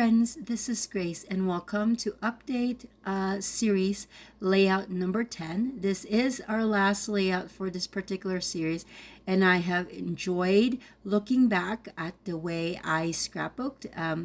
friends, this is Grace and welcome to Update Series Layout number 10. This is our last layout for this particular series, and I have enjoyed looking back at the way I scrapbooked I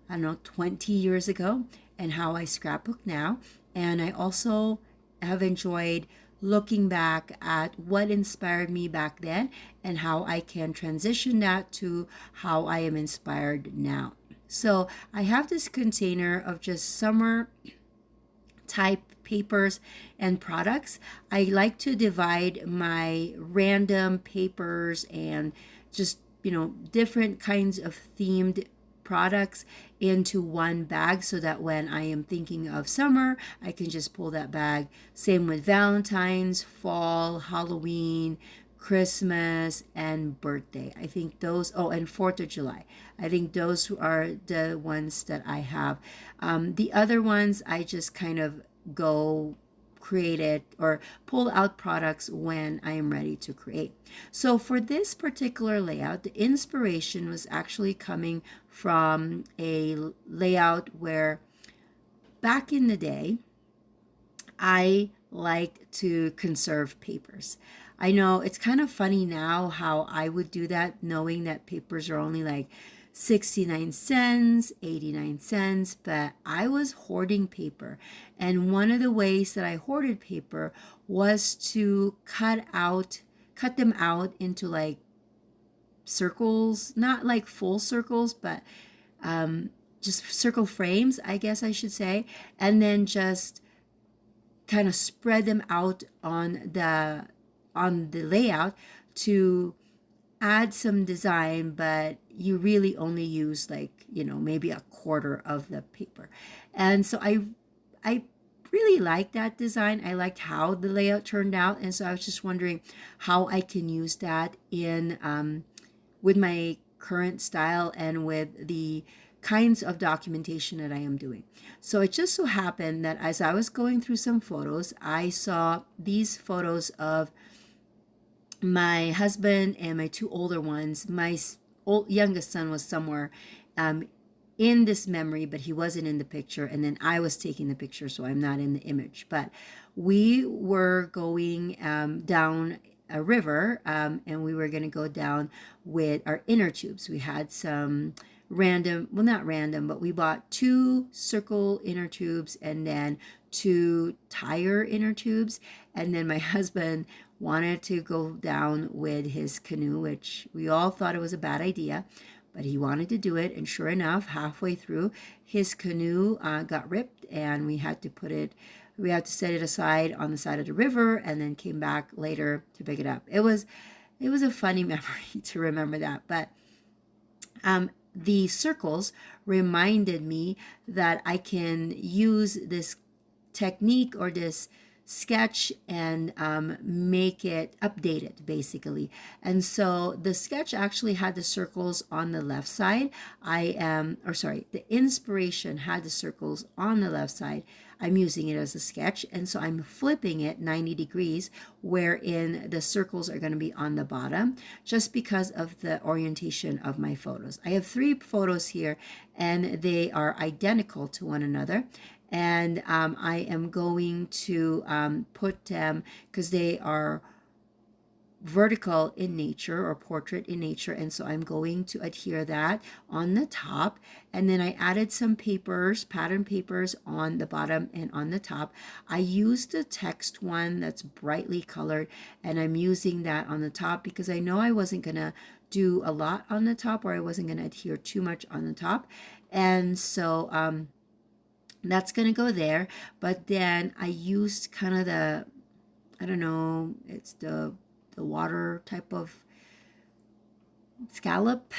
don't know, 20 years ago and how I scrapbook now. And I also have enjoyed looking back at what inspired me back then and how I can transition that to how I am inspired now. So I have this container of just summer type papers and products. I like to divide my random papers and just, different kinds of themed products into one bag so that when I am thinking of summer, I can just pull that bag. Same with Valentine's, fall, Halloween, Christmas, and birthday. I think those, and 4th of July. I think those are the ones that I have. The other ones, I just kind of go create it or pull out products when I am ready to create. So for this particular layout, the inspiration was actually coming from a layout where back in the day, I liked to conserve papers. I know it's kind of funny now how I would do that, knowing that papers are only like 69 cents, 89 cents, but I was hoarding paper. And one of the ways that I hoarded paper was to cut them out into like circles, not like full circles, but just circle frames, I guess I should say, and then just kind of spread them out on the layout to add some design, but you really only use like, maybe a quarter of the paper. And so I really liked that design. I liked how the layout turned out. And so I was just wondering how I can use that in with my current style and with the kinds of documentation that I am doing. So it just so happened that as I was going through some photos, I saw these photos of my husband and my two older ones. My youngest son was somewhere in this memory, but he wasn't in the picture. And then I was taking the picture, so I'm not in the image. But we were going down a river, and we were going to go down with our inner tubes. We had some not random, but we bought 2 circle inner tubes and then 2 tire inner tubes. And then my husband wanted to go down with his canoe, which we all thought it was a bad idea, but he wanted to do it. And sure enough, halfway through, his canoe got ripped, and we had to set it aside on the side of the river, and then came back later to pick it up. It was a funny memory to remember that, but the circles reminded me that I can use this technique or this sketch and make it updated basically. And so the sketch actually had the circles on the left side. The inspiration had the circles on the left side. I'm using it as a sketch, and so I'm flipping it 90 degrees wherein the circles are going to be on the bottom just because of the orientation of my photos. I have 3 photos here and they are identical to one another. And I am going to put them, because they are vertical in nature or portrait in nature, and so I'm going to adhere that on the top. And then I added some pattern papers on the bottom and on the top. I used the text one that's brightly colored, and I'm using that on the top because I know I wasn't going to do a lot on the top, or I wasn't going to adhere too much on the top. And so that's going to go there. But then I used kind of it's the water type of scallop,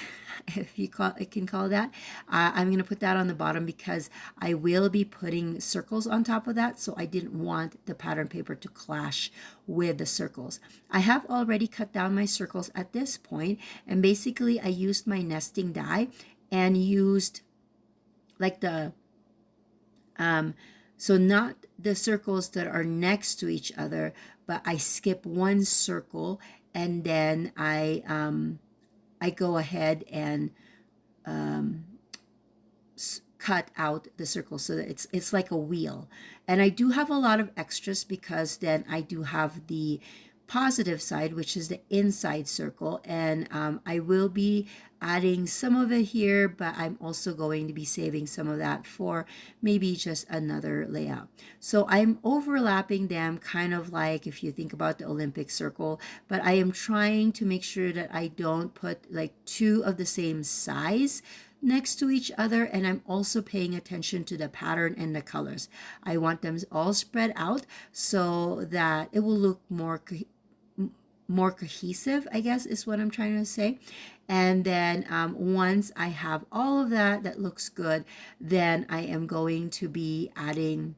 if you can call that. I'm going to put that on the bottom because I will be putting circles on top of that, so I didn't want the pattern paper to clash with the circles. I have already cut down my circles at this point, and basically I used my nesting die and used like so not the circles that are next to each other, but I skip one circle, and then I go ahead and cut out the circle so that it's like a wheel. And I do have a lot of extras because then I do have the positive side, which is the inside circle, and I will be adding some of it here, but I'm also going to be saving some of that for maybe just another layout. So I'm overlapping them, kind of like if you think about the Olympic circle, but I am trying to make sure that I don't put like two of the same size next to each other, and I'm also paying attention to the pattern and the colors. I want them all spread out so that it will look more cohesive, I guess is what I'm trying to say. And then once I have all of that that looks good, then I am going to be adding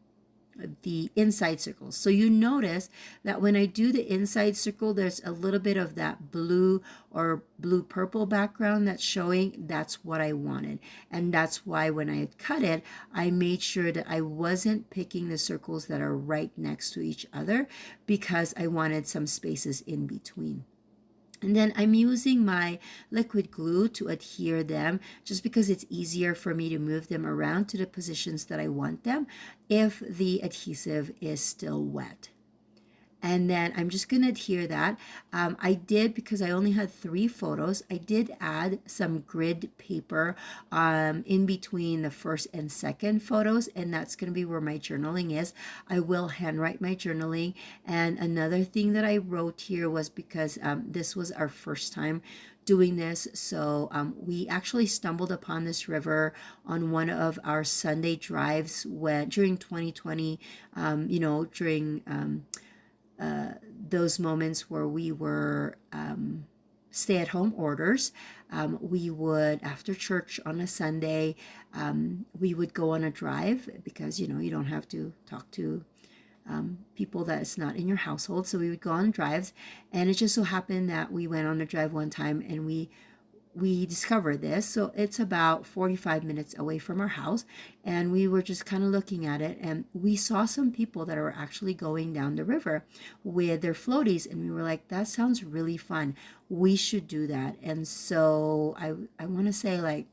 the inside circles. So you notice that when I do the inside circle, there's a little bit of that blue or blue purple background that's showing. That's what I wanted. And that's why when I had cut it, I made sure that I wasn't picking the circles that are right next to each other because I wanted some spaces in between. And then I'm using my liquid glue to adhere them just because it's easier for me to move them around to the positions that I want them if the adhesive is still wet. And then I'm just going to adhere that. I did, because I only had 3 photos, I did add some grid paper in between the first and second photos, and that's going to be where my journaling is. I will handwrite my journaling. And another thing that I wrote here was because this was our first time doing this. So we actually stumbled upon this river on one of our Sunday drives during 2020, during those moments where we were stay-at-home orders. We would, after church on a Sunday, we would go on a drive because, you don't have to talk to people that is not in your household. So we would go on drives, and it just so happened that we went on a drive one time and we discovered this. So it's about 45 minutes away from our house, and we were just kind of looking at it, and we saw some people that were actually going down the river with their floaties, and we were like, that sounds really fun. We should do that. And so I want to say, like,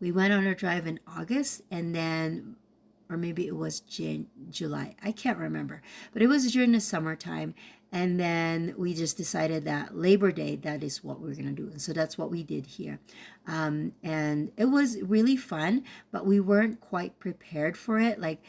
we went on a drive in August, and then, or maybe it was July, I can't remember, but it was during the summertime. And then we just decided that Labor Day, that is what we're going to do. And so that's what we did here. And it was really fun, but we weren't quite prepared for it. Like,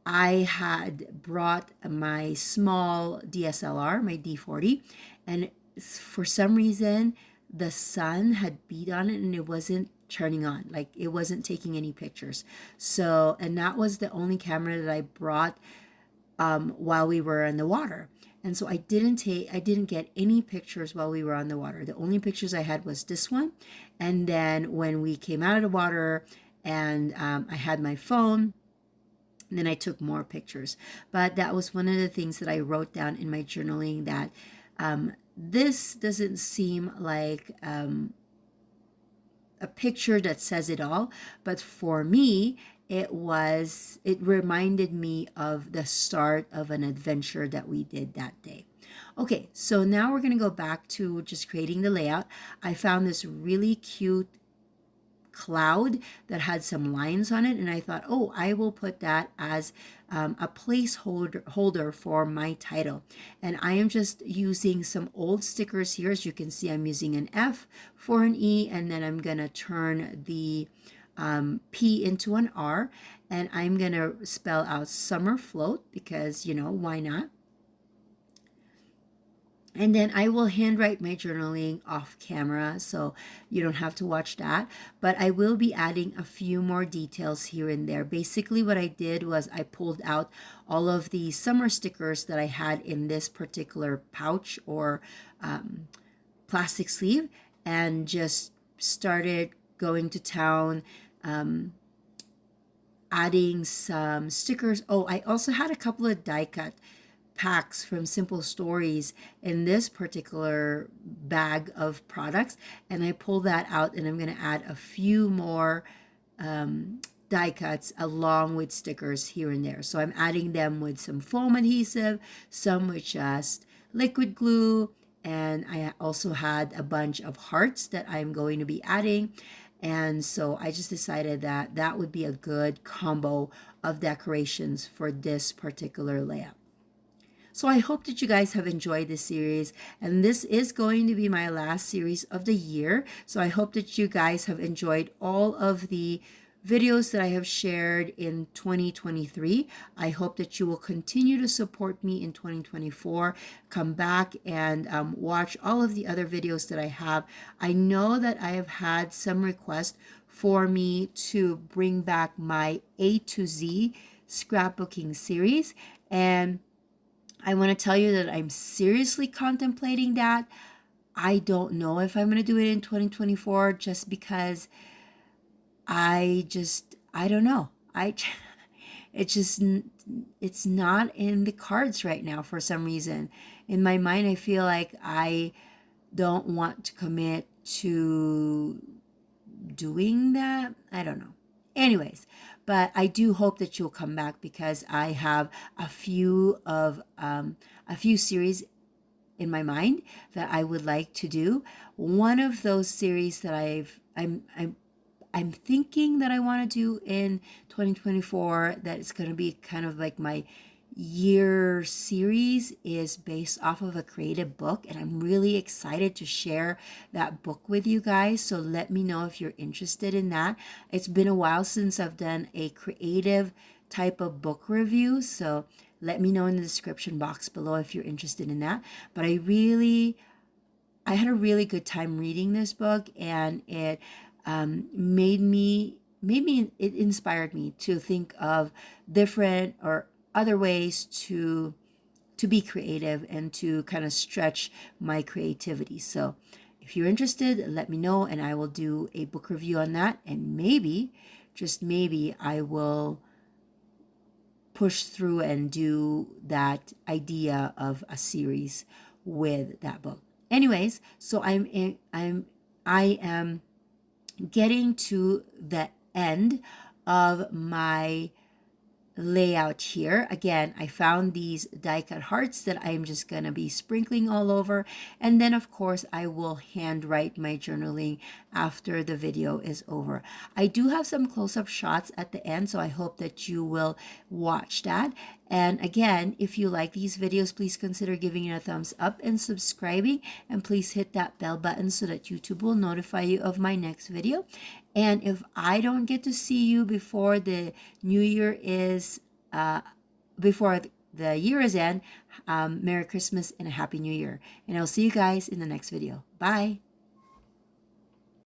I had brought my small DSLR, my D40, and for some reason, the sun had beat on it and it wasn't turning on. Like, it wasn't taking any pictures. So, and that was the only camera that I brought while we were in the water. And so I didn't get any pictures while we were on the water. The only pictures I had was this one. And then when we came out of the water and I had my phone, and then I took more pictures. But that was one of the things that I wrote down in my journaling, that this doesn't seem like a picture that says it all. But for me, it reminded me of the start of an adventure that we did that day. Okay, so now we're going to go back to just creating the layout. I found this really cute cloud that had some lines on it, and I thought, oh, I will put that as a placeholder for my title. And I am just using some old stickers here. As you can see, I'm using an F for an E, and then I'm going to turn the P into an R, and I'm going to spell out summer float because, why not? And then I will handwrite my journaling off camera, so you don't have to watch that. But I will be adding a few more details here and there. Basically, what I did was I pulled out all of the summer stickers that I had in this particular pouch or plastic sleeve, and just started going to town, adding some stickers. Oh, I also had a couple of die cut packs from Simple Stories in this particular bag of products, and I pull that out, and I'm going to add a few more die cuts along with stickers here and there. So I'm adding them with some foam adhesive, some with just liquid glue, and I also had a bunch of hearts that I'm going to be adding. And so I just decided that that would be a good combo of decorations for this particular layout. So I hope that you guys have enjoyed this series, and this is going to be my last series of the year. So I hope that you guys have enjoyed all of the videos that I have shared in 2023. I hope that you will continue to support me in 2024. Come back and watch all of the other videos that I have. I know that I have had some requests for me to bring back my A to Z scrapbooking series, and I want to tell you that I'm seriously contemplating that. I don't know if I'm going to do it in 2024 just because I don't know. It just, it's not in the cards right now for some reason. In my mind, I feel like I don't want to commit to doing that. I don't know. Anyways, but I do hope that you'll come back because I have a few series in my mind that I would like to do. One of those series that I'm thinking that I want to do in 2024, that it's going to be kind of like my year series, is based off of a creative book, and I'm really excited to share that book with you guys. So let me know if you're interested in that. It's been a while since I've done a creative type of book review, so let me know in the description box below if you're interested in that. But I had a really good time reading this book, and it it inspired me to think of different or other ways to be creative and to kind of stretch my creativity. So if you're interested, let me know and I will do a book review on that, and maybe, just maybe, I will push through and do that idea of a series with that book. Anyways, so I am getting to the end of my layout here. Again, I found these die cut hearts that I'm just gonna be sprinkling all over, and then of course I will hand write my journaling after the video is over. I do have some close-up shots at the end, so I hope that you will watch that. And again, if you like these videos, please consider giving it a thumbs up and subscribing, and please hit that bell button so that YouTube will notify you of my next video. And if I don't get to see you before the new year is, before the year is end, Merry Christmas and a Happy New Year. And I'll see you guys in the next video. Bye.